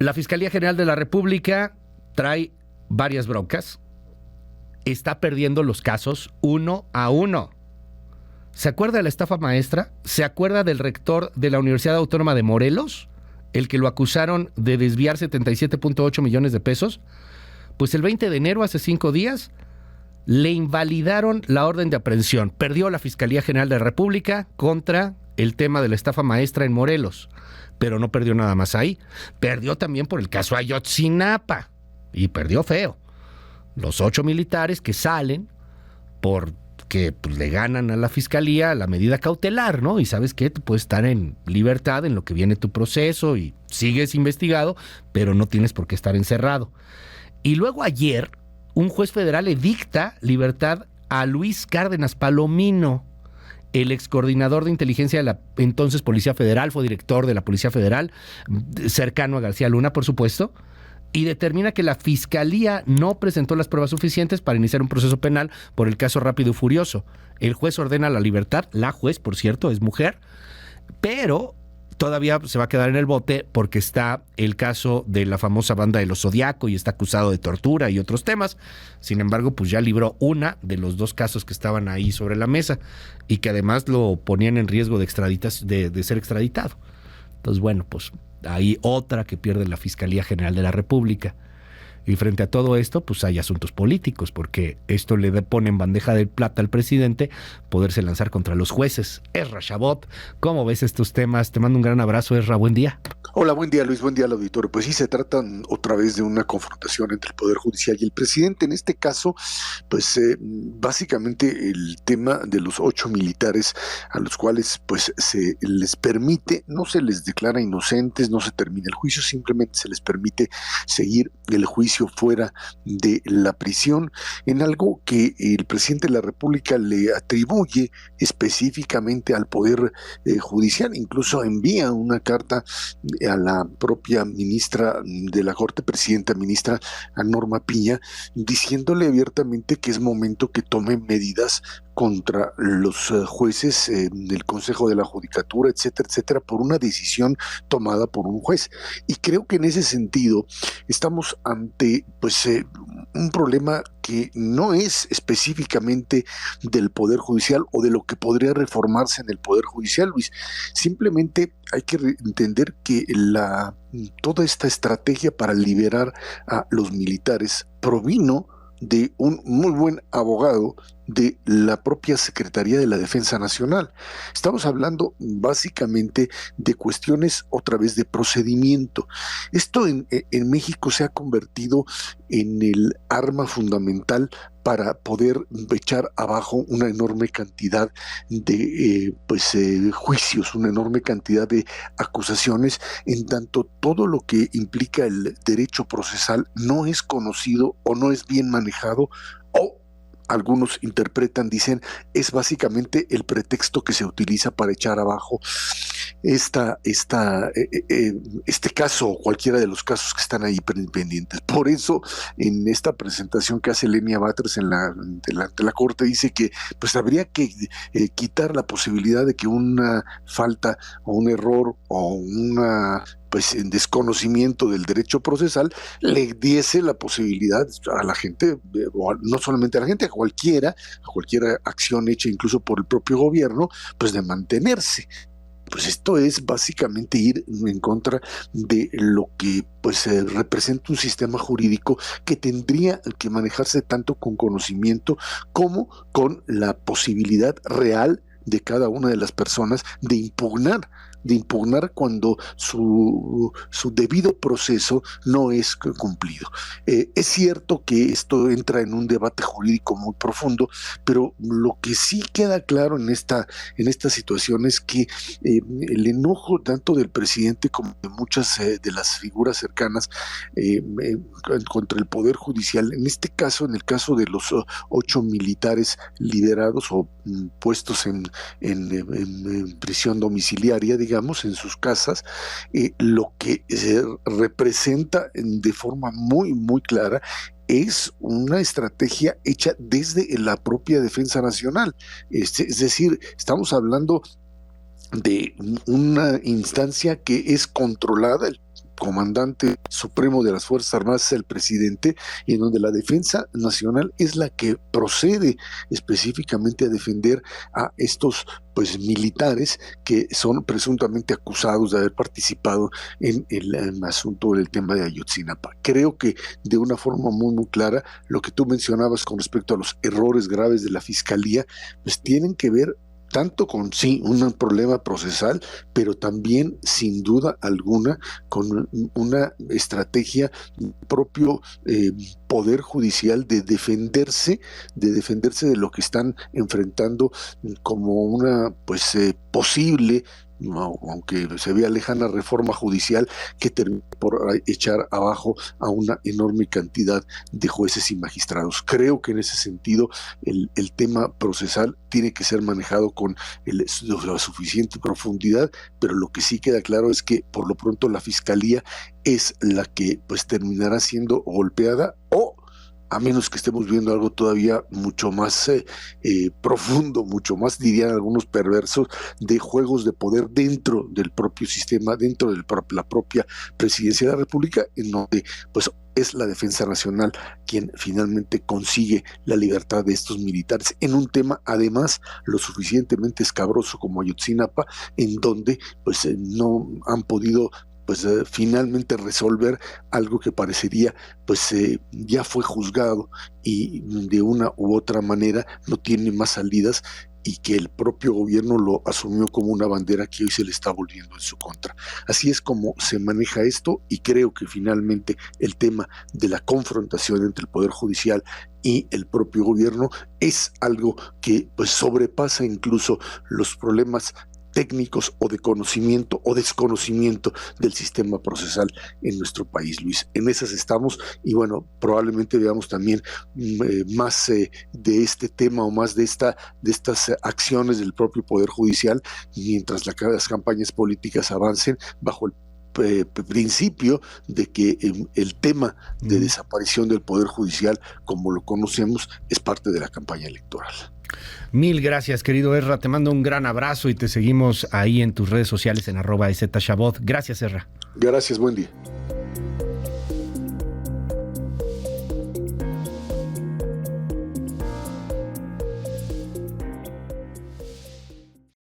La Fiscalía General de la República trae varias broncas. Está perdiendo los casos 1-1. ¿Se acuerda de la estafa maestra? ¿Se acuerda del rector de la Universidad Autónoma de Morelos? El que lo acusaron de desviar 77.8 millones de pesos. Pues el 20 de enero, hace 5 días, le invalidaron la orden de aprehensión. Perdió la Fiscalía General de la República contra el tema de la estafa maestra en Morelos. Pero no perdió nada más ahí. Perdió también por el caso Ayotzinapa. Y perdió feo. Los 8 militares que salen porque pues, le ganan a la Fiscalía la medida cautelar, ¿no? Y ¿sabes qué? Tú puedes estar en libertad en lo que viene tu proceso y sigues investigado, pero no tienes por qué estar encerrado. Y luego ayer, un juez federal le dicta libertad a Luis Cárdenas Palomino, el excoordinador de inteligencia de la entonces Policía Federal, fue director de la Policía Federal, cercano a García Luna, por supuesto, y determina que la Fiscalía no presentó las pruebas suficientes para iniciar un proceso penal por el caso Rápido y Furioso. El juez ordena la libertad, la juez, por cierto, es mujer, pero todavía se va a quedar en el bote porque está el caso de la famosa banda de los Zodiaco y está acusado de tortura y otros temas. Sin embargo, pues ya libró una de los 2 casos que estaban ahí sobre la mesa y que además lo ponían en riesgo de ser extraditado. Entonces, bueno, pues ahí otra que pierde la Fiscalía General de la República. Y frente a todo esto, pues hay asuntos políticos, porque esto le pone en bandeja de plata al presidente poderse lanzar contra los jueces. Ezra Chabot, ¿cómo ves estos temas? Te mando un gran abrazo, Ezra, buen día. Hola, buen día, Luis, buen día al auditorio. Pues sí, se trata otra vez de una confrontación entre el Poder Judicial y el presidente. En este caso, pues básicamente el tema de los 8 militares a los cuales pues se les permite, no se les declara inocentes, no se termina el juicio, simplemente se les permite seguir el juicio fuera de la prisión, en algo que el presidente de la República le atribuye específicamente al Poder Judicial. Incluso envía una carta a la propia ministra de la Corte, ministra Norma Piña, diciéndole abiertamente que es momento que tome medidas contra los jueces del Consejo de la Judicatura, etcétera, etcétera, por una decisión tomada por un juez. Y creo que en ese sentido estamos ante pues un problema que no es específicamente del Poder Judicial o de lo que podría reformarse en el Poder Judicial, Luis. Simplemente hay que entender que toda esta estrategia para liberar a los militares provino de un muy buen abogado de la propia Secretaría de la Defensa Nacional. Estamos hablando básicamente de cuestiones otra vez de procedimiento. Esto en México se ha convertido en el arma fundamental para poder echar abajo una enorme cantidad de juicios, una enorme cantidad de acusaciones, en tanto todo lo que implica el derecho procesal no es conocido o no es bien manejado, o algunos interpretan, dicen, es básicamente el pretexto que se utiliza para echar abajo este caso o cualquiera de los casos que están ahí pendientes. Por eso, en esta presentación que hace Lenia Batres ante la Corte, dice que pues habría que quitar la posibilidad de que una falta o un error o una en desconocimiento del derecho procesal le diese la posibilidad a la gente, o no solamente a la gente, a cualquier acción hecha incluso por el propio gobierno, pues de mantenerse. Pues esto es básicamente ir en contra de lo que representa un sistema jurídico que tendría que manejarse tanto con conocimiento como con la posibilidad real de cada una de las personas de impugnar cuando su debido proceso no es cumplido. Es cierto que esto entra en un debate jurídico muy profundo, pero lo que sí queda claro en esta situación es que el enojo tanto del presidente como de muchas de las figuras cercanas contra el Poder Judicial, en este caso, en el caso de los 8 militares liderados o puestos en prisión domiciliaria, digamos, en sus casas, lo que representa de forma muy, muy clara es una estrategia hecha desde la propia Defensa Nacional. Es decir, estamos hablando de una instancia que es controlada. El comandante supremo de las Fuerzas Armadas es el presidente, y en donde la defensa nacional es la que procede específicamente a defender a estos militares que son presuntamente acusados de haber participado en el asunto del tema de Ayotzinapa. Creo que de una forma muy, muy clara, lo que tú mencionabas con respecto a los errores graves de la Fiscalía, pues tienen que ver tanto con, sí, un problema procesal, pero también, sin duda alguna, con una estrategia del propio Poder Judicial de defenderse de lo que están enfrentando como una, posible, aunque se vea lejana, reforma judicial que termine por echar abajo a una enorme cantidad de jueces y magistrados. Creo que en ese sentido el tema procesal tiene que ser manejado con la suficiente profundidad, pero lo que sí queda claro es que por lo pronto la Fiscalía es la que terminará siendo golpeada, o a menos que estemos viendo algo todavía mucho más profundo, mucho más, dirían algunos perversos, de juegos de poder dentro del propio sistema, dentro de la propia Presidencia de la República, en donde es la Defensa Nacional quien finalmente consigue la libertad de estos militares, en un tema además lo suficientemente escabroso como Ayotzinapa, en donde no han podido finalmente resolver algo que parecería ya fue juzgado y de una u otra manera no tiene más salidas, y que el propio gobierno lo asumió como una bandera que hoy se le está volviendo en su contra. Así es como se maneja esto, y creo que finalmente el tema de la confrontación entre el Poder Judicial y el propio gobierno es algo que sobrepasa incluso los problemas técnicos o de conocimiento o desconocimiento del sistema procesal en nuestro país, Luis. En esas estamos, y probablemente veamos también más de este tema, o más de estas acciones del propio Poder Judicial, mientras las campañas políticas avancen bajo el principio de que el tema de desaparición del Poder Judicial, como lo conocemos, es parte de la campaña electoral. Mil gracias, querido Ezra. Te mando un gran abrazo y te seguimos ahí en tus redes sociales en @EZChabot. Gracias, Ezra. Gracias, buen día.